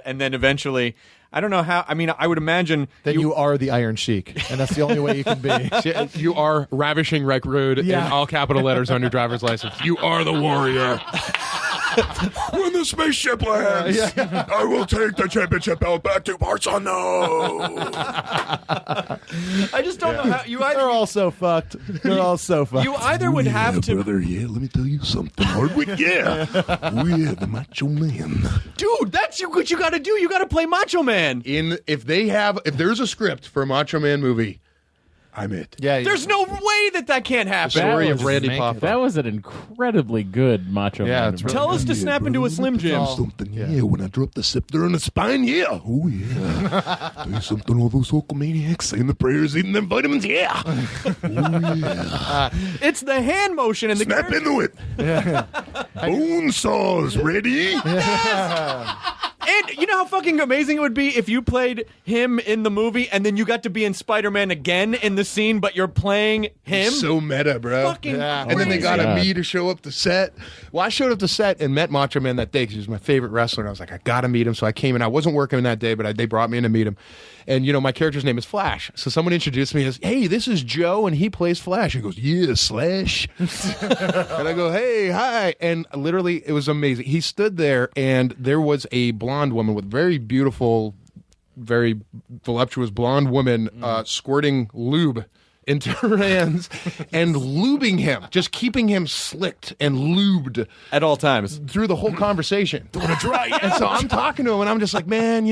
and then eventually, I don't know how. I mean, I would imagine that you are the Iron Sheik, and that's the only way you can be. You are ravishing Rick Rude in all capital letters on your driver's license. You are the warrior. When the spaceship lands, I will take the championship belt back to Barcelona. I just don't know how you either. They're all so fucked. They're all so fucked. You either would have to, brother. Yeah, let me tell you something, Hardwick. Yeah, the Macho Man, dude. That's what you got to do. You got to play Macho Man. If there's a script for a Macho Man movie, I'm it. Yeah, there's no way that can't happen. The story of Randy Poffo. That was an incredibly good Macho Man. It's really Tell us to snap into a Slim Jim. Something, when I drop the scepter on the spine, oh yeah. Tell you something, all those Hulkamaniacs saying the prayers, eating them vitamins, oh yeah. It's the hand motion and the snap into it. Bone saws ready. And you know how fucking amazing it would be if you played him in the movie and then you got to be in Spider-Man again in the scene, but you're playing him? So meta, bro. Fucking crazy. And then they got me to show up to set. Well, I showed up to set and met Macho Man that day because he was my favorite wrestler. And I was like, I got to meet him. So I came in. I wasn't working that day, but they brought me in to meet him. And, my character's name is Flash. So someone introduced me as, hey, this is Joe, and he plays Flash. He goes, yeah, Slash. And I go, hey, hi. And literally, it was amazing. He stood there, and there was a blonde woman with very beautiful, very voluptuous blonde woman squirting lube into her hands and lubing him, just keeping him slicked and lubed at all times through the whole conversation. Don't want to dry out. And so I'm talking to him, and I'm just like, man,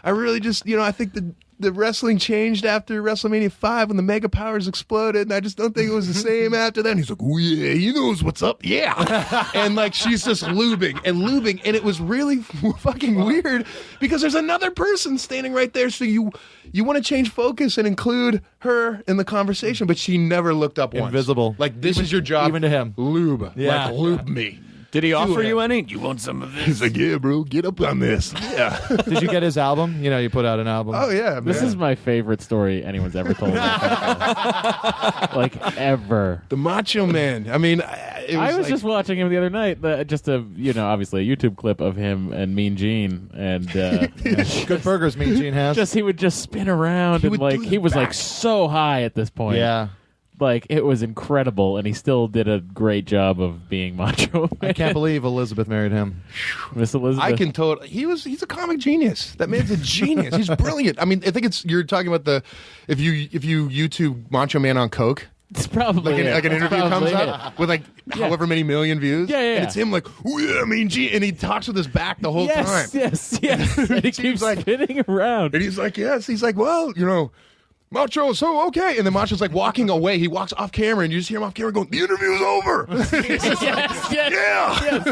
I really just, I think the wrestling changed after WrestleMania 5 when the Mega Powers exploded, and I just don't think it was the same after that. And he's like, oh yeah, he knows what's up, yeah. And like she's just lubing, and it was really fucking weird because there's another person standing right there, so you want to change focus and include her in the conversation, but she never looked up once. Invisible. Like, this is your job. Even to him. Lube. Yeah. Like, lube me. Did he offer you any? Do you want some of this? He's like, yeah, bro, get up on this. Yeah. Did you get his album? You put out an album. Oh, yeah, man. This is my favorite story anyone's ever told. Like, ever. The Macho Man. I mean, I was just watching him the other night. Just obviously a YouTube clip of him and Mean Gene. And good burgers Mean Gene has. He would just spin around. He was like so high at this point. Yeah. Like, it was incredible, and he still did a great job of being Macho Man. I can't believe Elizabeth married him. Miss Elizabeth. I can totally. He's a comic genius. That man's a genius. He's brilliant. I mean, I think you're talking about if you YouTube Macho Man on coke. It's probably like an interview comes up with however many million views. Yeah. And it's him like, oh yeah, I mean, and he talks with his back the whole time. Yes. And he keeps spinning around. And he's like, yes. He's like, well, Macho, so okay. And then Macho's like walking away. He walks off camera, and you just hear him off camera going, the interview's over.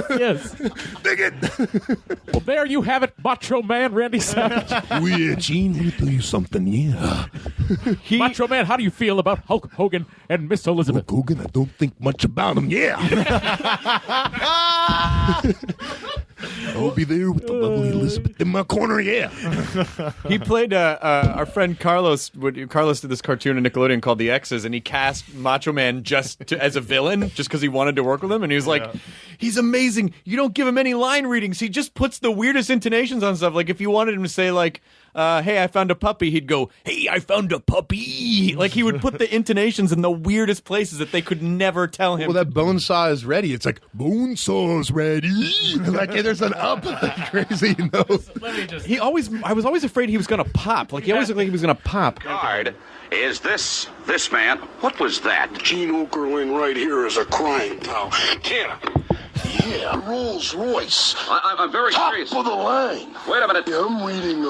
Yes. Dig it. Well, there you have it, Macho Man Randy Savage. Oh, yeah, Gene, let me tell you something, yeah. Macho Man, how do you feel about Hulk Hogan and Miss Elizabeth? Hulk Hogan, I don't think much about him, yeah. I'll be there with the lovely Elizabeth in my corner, yeah. He played our friend Carlos. Carlos did this cartoon on Nickelodeon called The X's, and he cast Macho Man as a villain just because he wanted to work with him. And he was like, he's amazing. You don't give him any line readings. He just puts the weirdest intonations on stuff. Like if you wanted him to say like, hey, I found a puppy, he'd go, hey, I found a puppy. Like he would put the intonations in the weirdest places that they could never tell him. Well, that bone saw is ready. It's like, bone saw's ready. Like there's an up like crazy nose. I was always afraid he was going to pop. Like he always looked like he was going to pop. Guard, is this man? What was that? Gene Okerlund right here is a crime, pal. Canna. Yeah, Rolls Royce. I'm very curious. Top of the line. Wait a minute. Yeah, I'm reading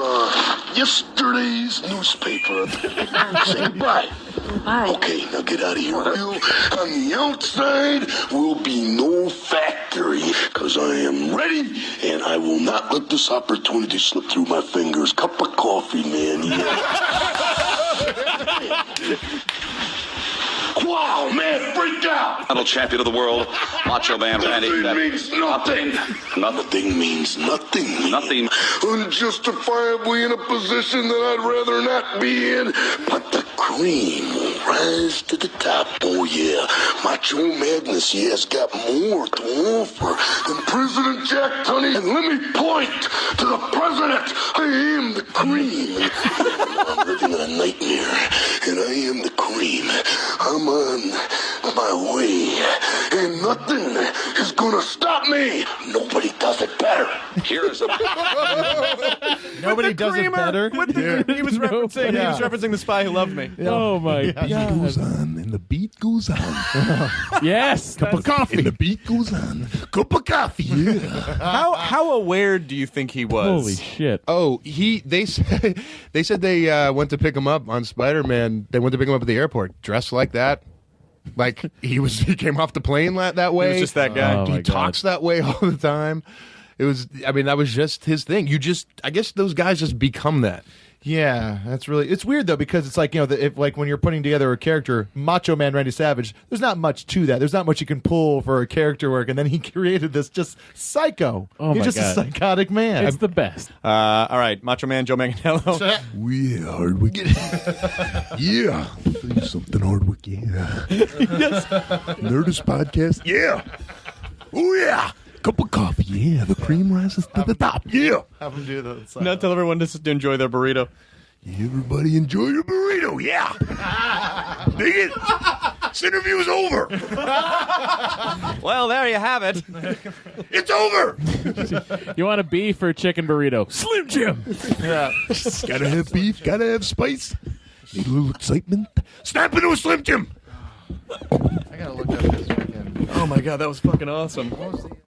yesterday's newspaper. Say bye. Bye. Okay, now get out of here. On the outside will be no factory, because I am ready, and I will not let this opportunity slip through my fingers. Cup of coffee, man. Yeah. Wow, man, freaked out. Little champion of the world, Macho Man Randy. Nothing means nothing. Nothing means nothing. Nothing. Unjustifiably in a position that I'd rather not be in. But the cream will rise to the top. Oh, yeah. Macho Madness, yeah, has got more to offer than President Jack Tunney. And let me point to the president cream. I'm living in a nightmare, and I am the cream. I'm on my way, and nothing is gonna stop me. Nobody does it better. Here's a Nobody does it better. He was referencing. He was referencing The Spy Who Loved Me. Oh my god! Goes on, and the beat goes on. Yes, Cup of coffee. And the beat goes on. Cup of coffee. Yeah. How aware do you think he was? holy shit! Oh, they said they went to pick him up on Spider-Man. They went to pick him up at the airport, dressed like that. Like he came off the plane that way. He was just that guy. Oh, my He talks that way all the time. It was. I mean, that was just his thing. I guess those guys just become that. Yeah, it's weird though, because it's like, if like when you're putting together a character, Macho Man Randy Savage, there's not much to that. There's not much you can pull for a character work, and then he created this just psycho. Oh, He's my just God. a psychotic man. It's the best. All right, Macho Man Joe Manganiello. Yeah, Hardwick. Yeah. Tell you something, Hardwick. Yeah. Yes. Nerdist podcast. Yeah. Oh, yeah. Cup of coffee. Yeah. The cream rises to the top. Yeah. Have him do the Now tell everyone to enjoy their burrito. Everybody enjoy your burrito. Yeah. Dig it. This interview is over. Well, there you have it. It's over. You want a beef or chicken burrito? Slim Jim. Gotta have beef. Gotta have spice. Need a little excitement. Snap into a Slim Jim. I gotta look up this weekend. Oh my god, that was fucking awesome.